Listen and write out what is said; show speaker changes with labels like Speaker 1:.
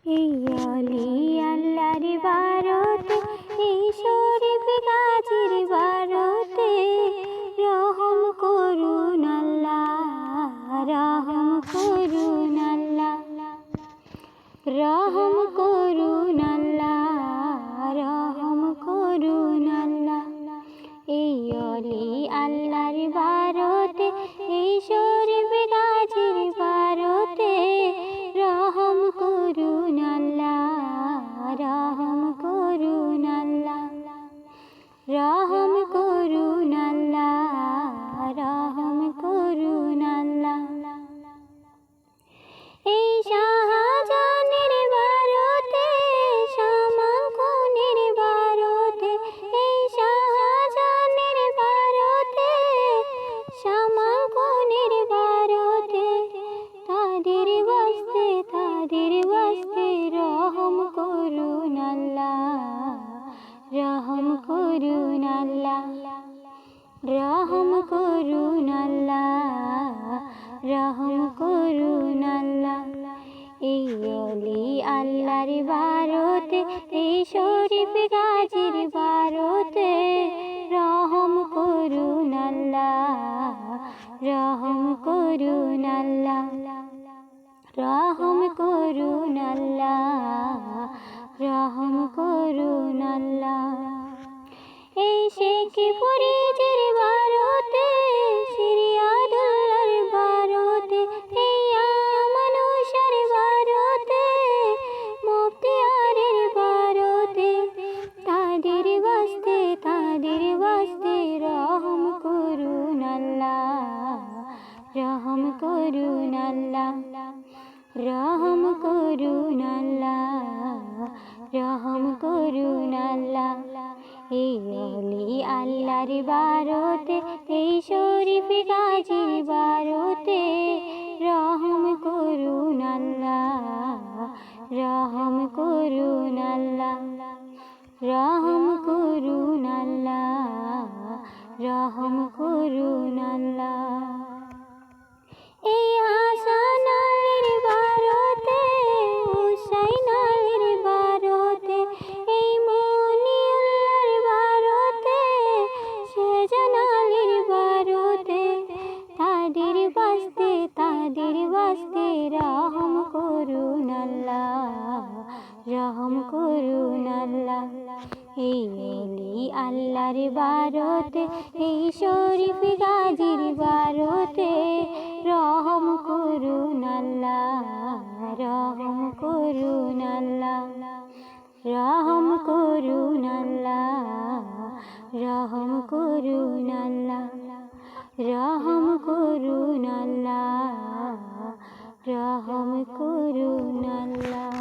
Speaker 1: এই অলি আল্লাহর বারতে, এই শরীফ গাজীর বারতে, রহম করুন আল্লাহ, রহম করুন আল্লাহ, রহম করুন আল্লাহ, রহম করুন আল্লাহ। এই অলি আল্লাহর বারতে, এই শরীফ গাজীর বারতে, রহম করুন আল্লাহ, রহম করুন আল্লাহ, রহম করুন আল্লাহ, রহম করুন আল্লাহ। এই শাহজাহানের বারতে, শামাঙ্কনের বারতে, এই শাহজাহানের বারতে, শামাঙ্কনের বারতে, তাদের বাস্তে রহম করুন আল্লাহ, রহম করুন আল্লাহ, রহম করুন আল্লাহ, রহম করুন আল্লাহ। এই অলি আল্লাহর বারতে, এই শরীফ গাজীর বারতে, রহম করুন আল্লাহ, রহম করুন আল্লাহ, রহম করুন আল্লাহ, রহম করুন আল্লাহ। এই শেখ ফরিদের বারতে, সিরিয়াদুল্লাহর বারতে, এই আমানুষার বারতে, মুফতিয়ারের বারতে, তাদের বাস্তে রহম করুন আল্লাহ, রহম করুন আল্লাহ, রহম করুন আল্লাহ, রহম করুন আল্লাহ। এই অলি আল্লাহর বারতে, এই শরীফ গাজীর বারতে, রহম করুন আল্লাহ, রহম করুন আল্লাহ, রহম করুন আল্লাহ, রহম করুন আল্লাহ। এই হাসান আলীর বারতে, হুসাইন আলীর বারতে, এই মনিউল্লাহর বারতে, শাহজাহান আলীর বারতে, তাদের বাস্তে রহম করুন আল্লাহ, রহম করুন আল্লাহ। এই অলি আল্লাহর বারতে, এই শরীফ গাজীর বারতে, রহম করুন আল্লাহ, রহম করুন আল্লাহ, রহম করুন আল্লাহ, রহম করুন আল্লাহ, রহম করুন আল্লাহ, রহম করুন আল্লাহ।